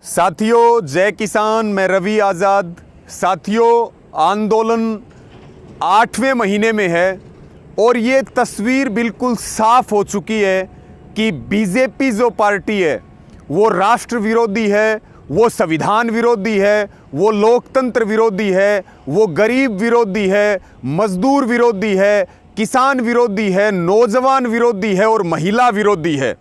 साथियों, जय किसान। मैं रवि आज़ाद। साथियों, आंदोलन 8वें महीने में है और ये तस्वीर बिल्कुल साफ हो चुकी है कि बीजेपी जो पार्टी है वो राष्ट्र विरोधी है, वो संविधान विरोधी है, वो लोकतंत्र विरोधी है, वो गरीब विरोधी है, मजदूर विरोधी है, किसान विरोधी है, नौजवान विरोधी है और महिला विरोधी है।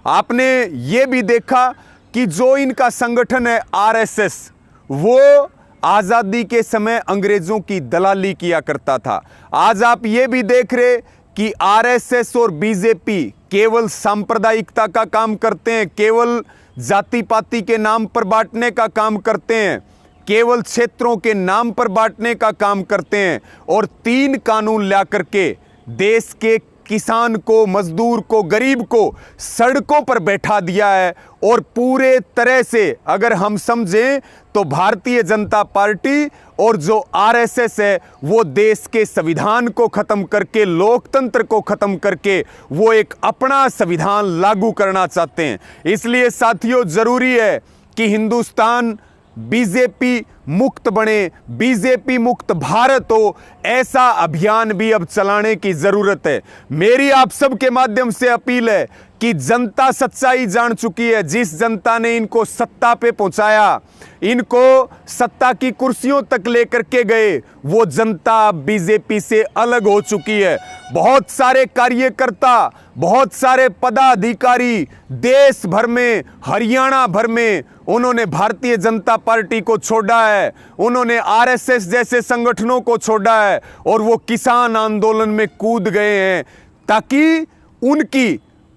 आपने ये भी देखा कि जो इनका संगठन है आरएसएस, वो आज़ादी के समय अंग्रेज़ों की दलाली किया करता था। आज आप ये भी देख रहे कि आरएसएस और बीजेपी केवल सांप्रदायिकता का काम करते हैं, केवल जाति पाति के नाम पर बांटने का काम करते हैं, केवल क्षेत्रों के नाम पर बांटने का काम करते हैं और 3 कानून ला करके देश के किसान को, मजदूर को, गरीब को सड़कों पर बैठा दिया है। और पूरे तरह से अगर हम समझें तो भारतीय जनता पार्टी और जो आरएसएस है वो देश के संविधान को खत्म करके, लोकतंत्र को खत्म करके वो एक अपना संविधान लागू करना चाहते हैं। इसलिए साथियों, जरूरी है कि हिंदुस्तान बीजेपी मुक्त बने, बीजेपी मुक्त भारत हो, ऐसा अभियान भी अब चलाने की जरूरत है। मेरी आप सबके माध्यम से अपील है कि जनता सच्चाई जान चुकी है। जिस जनता ने इनको सत्ता पे पहुंचाया, इनको सत्ता की कुर्सियों तक लेकर के गए, वो जनता बीजेपी से अलग हो चुकी है। बहुत सारे कार्यकर्ता, बहुत सारे पदाधिकारी देश भर में, हरियाणा भर में उन्होंने भारतीय जनता पार्टी को छोड़ा है, उन्होंने आरएसएस जैसे संगठनों को छोड़ा है और वो किसान आंदोलन में कूद गए हैं ताकि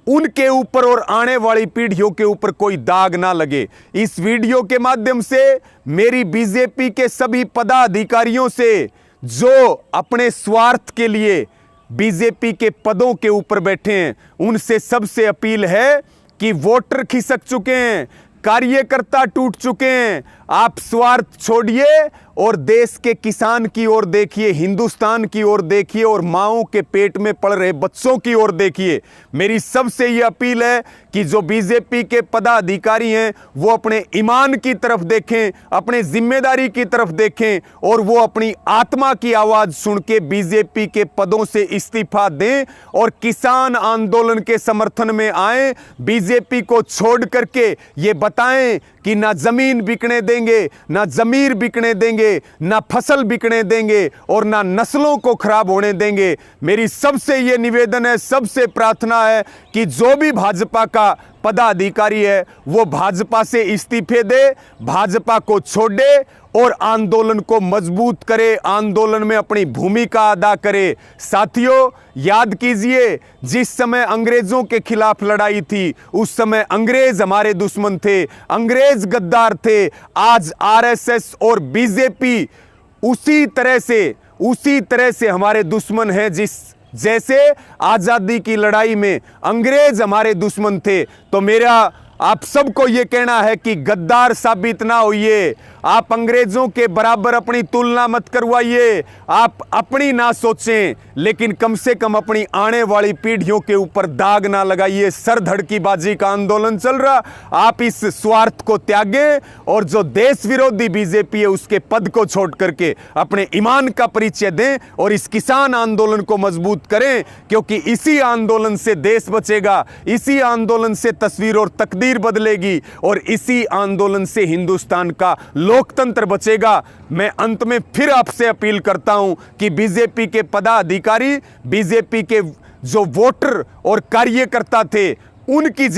उनके ऊपर और आने वाली पीढ़ियों के ऊपर कोई दाग ना लगे। इस वीडियो के माध्यम से मेरी बीजेपी के सभी पदाधिकारियों से जो अपने स्वार्थ के लिए बीजेपी के पदों के ऊपर बैठे हैं, उनसे सबसे अपील है कि वोटर खिसक चुके हैं, कार्यकर्ता टूट चुके हैं। आप स्वार्थ छोड़िए और देश के किसान की ओर देखिए, हिंदुस्तान की ओर देखिए और माओं के पेट में पड़ रहे बच्चों की ओर देखिए। मेरी सबसे ये अपील है कि जो बीजेपी के पदाधिकारी हैं वो अपने ईमान की तरफ देखें, अपने जिम्मेदारी की तरफ देखें और वो अपनी आत्मा की आवाज सुन के बीजेपी के पदों से इस्तीफा दें और किसान आंदोलन के समर्थन में आए। बीजेपी को छोड़ करके ये बताएं कि ना जमीन बिकने देंगे, ना जमीर बिकने देंगे, ना फसल बिकने देंगे और ना नस्लों को खराब होने देंगे। मेरी सबसे ये निवेदन है, सबसे प्रार्थना है कि जो भी भाजपा का पदाधिकारी है वो भाजपा से इस्तीफे दे, भाजपा को छोड़े और आंदोलन को मजबूत करे, आंदोलन में अपनी भूमिका अदा करे। साथियों, याद कीजिए, जिस समय अंग्रेजों के खिलाफ लड़ाई थी उस समय अंग्रेज हमारे दुश्मन थे, अंग्रेज गद्दार थे। आज आरएसएस और बीजेपी उसी तरह से हमारे दुश्मन हैं जैसे आजादी की लड़ाई में अंग्रेज हमारे दुश्मन थे। तो मेरा आप सबको ये कहना है कि गद्दार साबित ना होइए, आप अंग्रेजों के बराबर अपनी तुलना मत करवाइए, आप अपनी ना सोचें लेकिन कम से कम अपनी आने वाली पीढ़ियों के ऊपर दाग ना लगाइए। सर धड़कीबाजी का आंदोलन चल रहा, आप इस स्वार्थ को त्यागें और जो देश विरोधी बीजेपी है उसके पद को छोड़ करके अपने ईमान का परिचय दें और इस किसान आंदोलन को मजबूत करें, क्योंकि इसी आंदोलन से देश बचेगा, इसी आंदोलन से तस्वीर और तकदीर बदलेगी और इसी आंदोलन से हिंदुस्तान का लोकतंत्र बचेगा। मैं अंत में फिर आपसे अपील करता हूं कि बीजेपी के पदाधिकारी, बीजेपी के जो वोटर और कार्यकर्ता थे, उनकी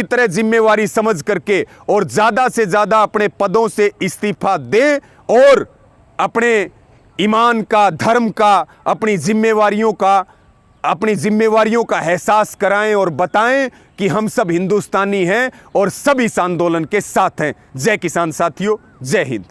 तरह जिम्मेवारी समझ करके और ज्यादा से ज्यादा अपने पदों से इस्तीफा दें और अपने ईमान का, धर्म का, अपनी जिम्मेवारियों का एहसास कराएं और बताएं कि हम सब हिंदुस्तानी हैं और सब इस आंदोलन के साथ हैं। जय किसान साथियों, जय हिंद।